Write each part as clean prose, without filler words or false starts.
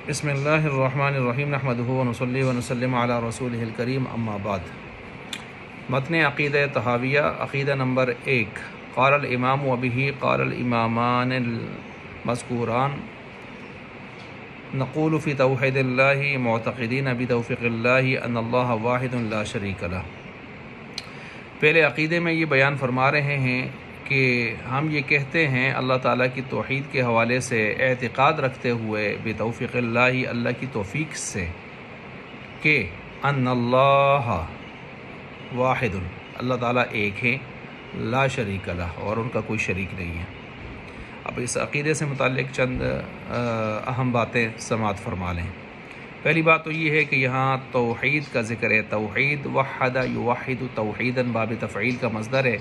بسم اللہ الرحمن الرحیم نحمدہ ونصلی ونسلم علی رسولہ الکریم اما بعد۔ متن عقیدہ طحاویہ، عقیدہ نمبر 1۔ قال الامام وبہ قال الامامان المذکوران نقول فی توحید اللہ معتقدین بتوفیق اللہ ان اللہ واحد لا شریک لہ۔ پہلے عقیدے میں یہ بیان فرما رہے ہیں کہ ہم یہ کہتے ہیں اللہ تعالیٰ کی توحید کے حوالے سے اعتقاد رکھتے ہوئے بتوفیق اللہ، اللہ کی توفیق سے، کہ ان اللہ واحد، اللہ تعالیٰ ایک ہے، لا شریک لہ، اور ان کا کوئی شریک نہیں ہے۔ اب اس عقیدے سے متعلق چند اہم باتیں سماعت فرما لیں۔ پہلی بات تو یہ ہے کہ یہاں توحید کا ذکر ہے۔ توحید وحد یوحد توحیدا باب تفعیل کا مصدر ہے،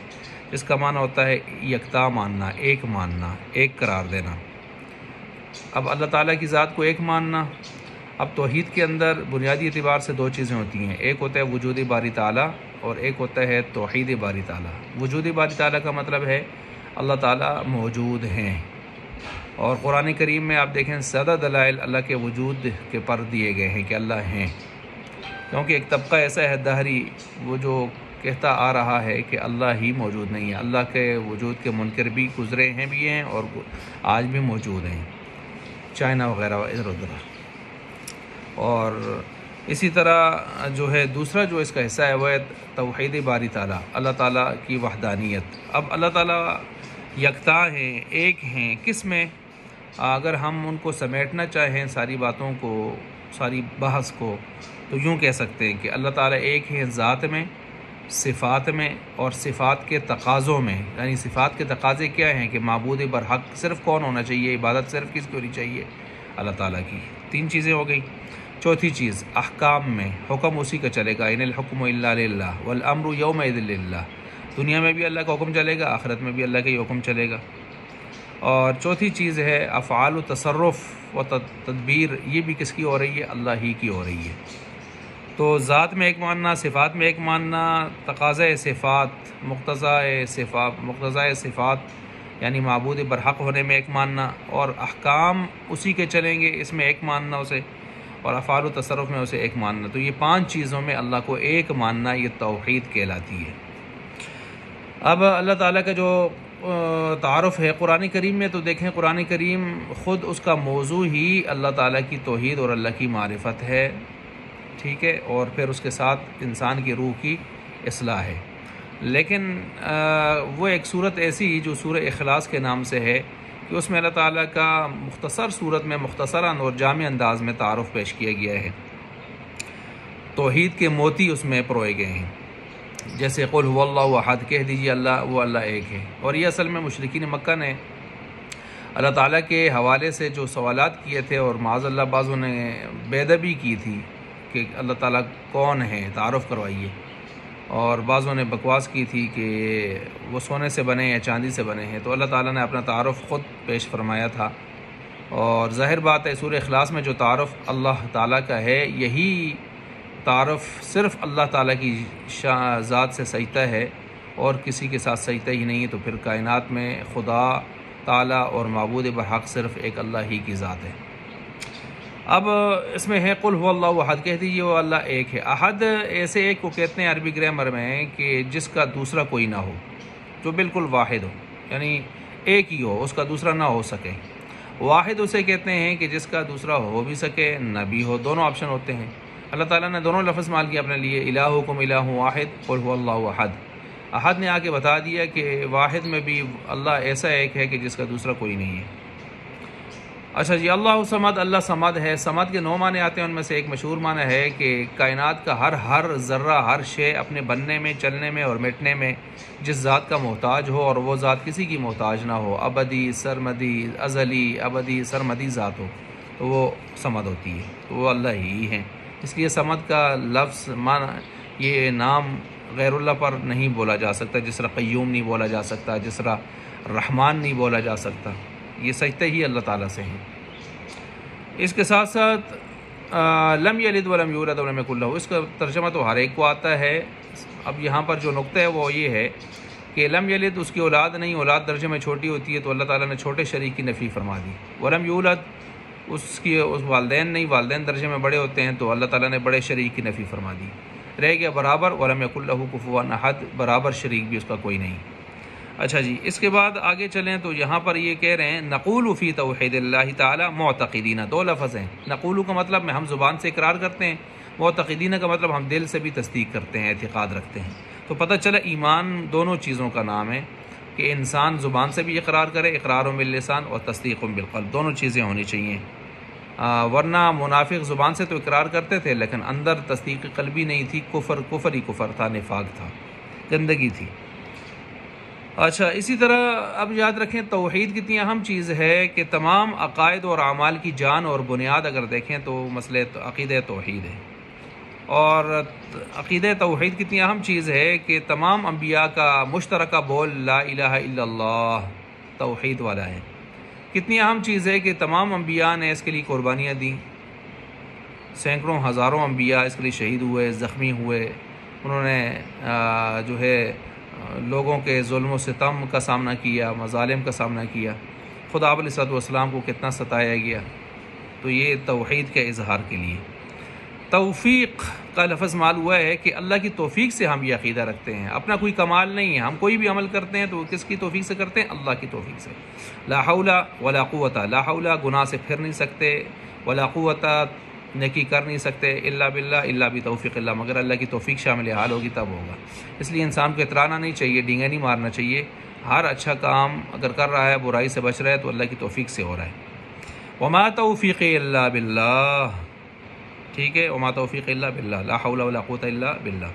جس کا معنی ہوتا ہے یکتا ماننا، ایک ماننا، ایک قرار دینا۔ اب اللہ تعالیٰ کی ذات کو ایک ماننا، اب توحید کے اندر بنیادی اعتبار سے دو چیزیں ہوتی ہیں، ایک ہوتا ہے وجود باری تعالیٰ اور ایک ہوتا ہے توحید باری تعالیٰ۔ وجود باری تعالیٰ کا مطلب ہے اللہ تعالیٰ موجود ہیں، اور قرآن کریم میں آپ دیکھیں زیادہ دلائل اللہ کے وجود کے پر دیے گئے ہیں کہ اللہ ہیں، کیونکہ ایک طبقہ ایسا ہے دہری، وہ جو کہتا آ رہا ہے کہ اللہ ہی موجود نہیں ہے، اللہ کے وجود کے منکر بھی گزرے ہیں بھی ہیں اور آج بھی موجود ہیں، چائنا وغیرہ ادھر ادھر۔ اور اسی طرح جو ہے دوسرا جو اس کا حصہ ہے وہ ہے توحید باری تعالیٰ، اللہ تعالیٰ کی وحدانیت۔ اب اللہ تعالیٰ یکتا ہیں، ایک ہیں، کس میں؟ اگر ہم ان کو سمیٹنا چاہیں ساری باتوں کو، ساری بحث کو، تو یوں کہہ سکتے ہیں کہ اللہ تعالیٰ ایک ہے ذات میں، صفات میں، اور صفات کے تقاضوں میں۔ یعنی صفات کے تقاضے کیا ہیں کہ معبود برحق صرف کون ہونا چاہیے، عبادت صرف کس کو ہونی چاہیے؟ اللہ تعالیٰ کی۔ تین چیزیں ہو گئی۔ چوتھی چیز احکام میں، حکم اسی کا چلے گا، ان الحکم الا للہ والامر یومئذ للہ۔ دنیا میں بھی اللہ کا حکم چلے گا، آخرت میں بھی اللہ کا ہی حکم چلے گا۔ اور چوتھی چیز ہے افعال و تصرف و تدبیر، یہ بھی کس کی ہو رہی ہے؟ اللہ ہی کی ہو رہی ہے۔ تو ذات میں ایک ماننا، صفات میں ایک ماننا، تقاضۂ صفات، مقتضۂ صفات یعنی معبود برحق ہونے میں ایک ماننا، اور احکام اسی کے چلیں گے اس میں ایک ماننا اسے، اور افعال و تصرف میں اسے ایک ماننا۔ تو یہ پانچ چیزوں میں اللہ کو ایک ماننا، یہ توحید کہلاتی ہے۔ اب اللہ تعالیٰ کا جو تعارف ہے قرآن کریم میں، تو دیکھیں قرآن کریم خود اس کا موضوع ہی اللہ تعالیٰ کی توحید اور اللہ کی معرفت ہے، ٹھیک ہے، اور پھر اس کے ساتھ انسان کی روح کی اصلاح ہے۔ لیکن وہ ایک صورت ایسی جو سورہ اخلاص کے نام سے ہے کہ اس میں اللہ تعالیٰ کا مختصر صورت میں مختصراً اور جامع انداز میں تعارف پیش کیا گیا ہے، توحید کے موتی اس میں پروئے گئے ہیں۔ جیسے قل هو اللہ احد، کہہ دیجیے اللہ وہ اللہ ایک ہے۔ اور یہ اصل میں مشرکین مکہ نے اللہ تعالیٰ کے حوالے سے جو سوالات کیے تھے، اور معاذ اللہ بعضوں نے بے ادبی کی تھی کہ اللہ تعالیٰ کون ہے، تعارف کروائیے، اور بعضوں نے بکواس کی تھی کہ وہ سونے سے بنے یا چاندی سے بنے ہیں، تو اللہ تعالیٰ نے اپنا تعارف خود پیش فرمایا تھا۔ اور ظاہر بات ہے سورہ اخلاص میں جو تعارف اللہ تعالیٰ کا ہے، یہی تعارف صرف اللہ تعالیٰ کی ذات سے سجدہ ہے، اور کسی کے ساتھ سجدہ ہی نہیں ہے، تو پھر کائنات میں خدا تعالیٰ اور معبود برحق صرف ایک اللہ ہی کی ذات ہے۔ اب اس میں ہے قل هو اللہ احد، کہہ دیجیے وہ اللہ ایک ہے۔ احد ایسے ایک کو کہتے ہیں عربی گرامر میں کہ جس کا دوسرا کوئی نہ ہو، جو بالکل واحد ہو، یعنی ایک ہی ہو، اس کا دوسرا نہ ہو سکے۔ واحد اسے کہتے ہیں کہ جس کا دوسرا ہو بھی سکے نہ بھی ہو، دونوں آپشن ہوتے ہیں۔ اللہ تعالیٰ نے دونوں لفظ مال کیا اپنے لیے، الہکم الہ واحد قل هو اللہ احد۔ احد نے آ کے بتا دیا کہ واحد میں بھی اللہ ایسا ایک ہے کہ جس کا دوسرا کوئی نہیں ہے۔ اچھا جی، اللہ صمد، اللہ صمد ہے۔ صمد کے 9 معنی آتے ہیں، ان میں سے ایک مشہور معنی ہے کہ کائنات کا ہر ذرہ، ہر شے اپنے بننے میں، چلنے میں اور مٹنے میں جس ذات کا محتاج ہو، اور وہ ذات کسی کی محتاج نہ ہو، ابدی سرمدی، ازلی ابدی سرمدی ذات ہو، تو وہ صمد ہوتی ہے، تو وہ اللہ ہی ہیں۔ اس لیے صمد کا لفظ یہ نام غیر اللہ پر نہیں بولا جا سکتا، جس طرح قیوم نہیں بولا جا سکتا، جس طرح رحمان نہیں بولا جا سکتا، یہ سجدہ ہی اللہ تعالیٰ سے ہیں۔ اس کے ساتھ ساتھ لم یلد ولم یولد ولم یکن لہ، اس کا ترجمہ تو ہر ایک کو آتا ہے۔ اب یہاں پر جو نقطہ ہے وہ یہ ہے کہ لم یلد اس کی اولاد نہیں، اولاد درجے میں چھوٹی ہوتی ہے، تو اللہ تعالیٰ نے چھوٹے شریک کی نفی فرما دی۔ ولم یولد اس والدین نہیں، والدین درجے میں بڑے ہوتے ہیں تو اللہ تعالیٰ نے بڑے شریک کی نفی فرما دی، رہ گیا برابر، ولم یکن لہ کفوا احد، برابر شریک بھی اس کا کوئی نہیں۔ اچھا جی، اس کے بعد آگے چلیں تو یہاں پر یہ کہہ رہے ہیں نقول فی توحید اللہ تعالی معتقدین، دو لفظ ہیں۔ نقول کا مطلب میں ہم زبان سے اقرار کرتے ہیں، معتقدین کا مطلب ہم دل سے بھی تصدیق کرتے ہیں، اعتقاد رکھتے ہیں۔ تو پتہ چلا ایمان دونوں چیزوں کا نام ہے کہ انسان زبان سے بھی اقرار کرے، اقرار باللسان اور تصدیق بالقلب، دونوں چیزیں ہونی چاہیے۔ ورنہ منافق زبان سے تو اقرار کرتے تھے لیکن اندر تصدیق قلبی نہیں تھی، کفر ہی کفر تھا، نفاق تھا، گندگی تھی۔ اچھا، اسی طرح اب یاد رکھیں توحید کتنی اہم چیز ہے کہ تمام عقائد اور اعمال کی جان اور بنیاد اگر دیکھیں تو مسئلہ عقیدہ توحید ہے، اور عقیدہ توحید کتنی اہم چیز ہے کہ تمام انبیاء کا مشترکہ بول لا الہ الا اللہ توحید والا ہے۔ کتنی اہم چیز ہے کہ تمام انبیاء نے اس کے لیے قربانیاں دیں، سینکڑوں ہزاروں انبیاء اس کے لیے شہید ہوئے، زخمی ہوئے، انہوں نے جو ہے لوگوں کے ظلم و ستم کا سامنا کیا، مظالم کا سامنا کیا، خدا علیہ الصلوۃ والسلام کو کتنا ستایا گیا، تو یہ توحید کے اظہار کے لیے۔ توفیق کا لفظ مال ہوا ہے کہ اللہ کی توفیق سے ہم یہ عقیدہ رکھتے ہیں، اپنا کوئی کمال نہیں ہے، ہم کوئی بھی عمل کرتے ہیں تو کس کی توفیق سے کرتے ہیں؟ اللہ کی توفیق سے۔ لا حول ولا قوت، لا حول گناہ سے پھر نہیں سکتے، ولا قوت نیکی کر نہیں سکتے، الا باللہ، الا بتوفیق اللہ، مگر اللہ کی توفیق شامل حال ہوگی تب ہوگا۔ اس لیے انسان کو اترانا نہیں چاہیے، ڈینگا نہیں مارنا چاہیے، ہر اچھا کام اگر کر رہا ہے، برائی سے بچ رہا ہے تو اللہ کی توفیق سے ہو رہا ہے۔ وما توفیق الا باللہ، ٹھیک ہے، وما توفیق الا باللہ، لا حول ولا قوت الا باللہ۔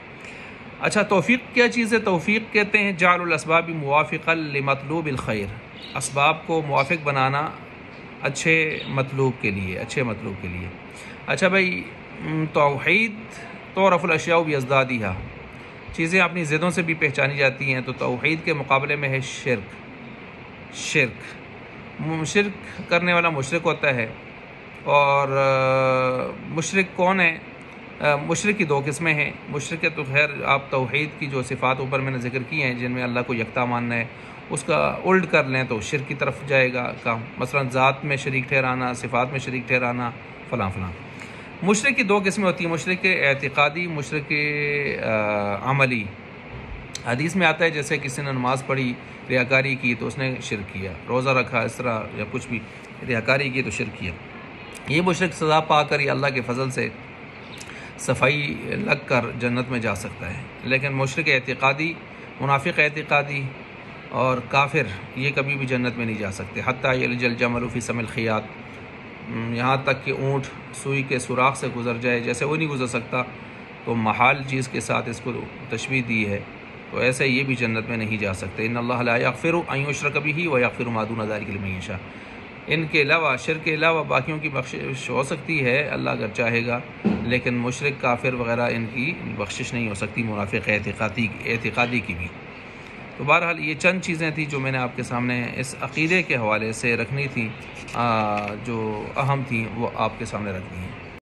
اچھا، توفیق کیا چیز ہے؟ توفیق کہتے ہیں جعل الاسباب موافقا لمطلوب الخیر، اسباب کو موافق بنانا اچھے مطلوب کے لیے، اچھے مطلوب کے لیے۔ اچھا بھائی، توحید تعرف الاشیاء بازدادها، چیزیں اپنی ضدوں سے بھی پہچانی جاتی ہیں، تو توحید کے مقابلے میں ہے شرک کرنے والا مشرک ہوتا ہے۔ اور مشرک کون ہے؟ مشرک کی دو قسمیں ہیں۔ مشرک تو خیر آپ توحید کی جو صفات اوپر میں نے ذکر کی ہیں جن میں اللہ کو یکتا ماننا ہے، اس کا الٹ کر لیں تو شرک کی طرف جائے گا کام، مثلا ذات میں شریک ٹھہرانا، صفات میں شریک ٹھہرانا، فلاں فلاں۔ مشرک کی دو قسمیں ہوتی ہیں، مشرک اعتقادی، مشرک عملی۔ حدیث میں آتا ہے جیسے کسی نے نماز پڑھی، ریاکاری کی تو اس نے شرک کیا، روزہ رکھا اس طرح یا کچھ بھی ریاکاری کی تو شرک کیا۔ یہ مشرک سزا پا کر یا اللہ کے فضل سے صفائی لگ کر جنت میں جا سکتا ہے، لیکن مشرک اعتقادی، منافق اعتقادی اور کافر یہ کبھی بھی جنت میں نہیں جا سکتے۔ حتیٰ یلج الجمل فی سم الخیاط، یہاں تک کہ اونٹ سوئی کے سوراخ سے گزر جائے، جیسے وہ نہیں گزر سکتا تو محال چیز کے ساتھ اس کو تشبیہ دی ہے، تو ایسے یہ بھی جنت میں نہیں جا سکتے۔ ان اللہ لا یغفر ان یشرک بہ ویغفر ما دون ذلک لمن یشاء، ان کے علاوہ، شرک کے علاوہ باقیوں کی بخشش ہو سکتی ہے اللہ اگر چاہے گا، لیکن مشرک، کافر وغیرہ ان کی بخشش نہیں ہو سکتی، منافق اعتقادی کی بھی۔ تو بہرحال یہ چند چیزیں تھیں جو میں نے آپ کے سامنے اس عقیدے کے حوالے سے رکھنی تھیں، جو اہم تھیں وہ آپ کے سامنے رکھ دی ہیں۔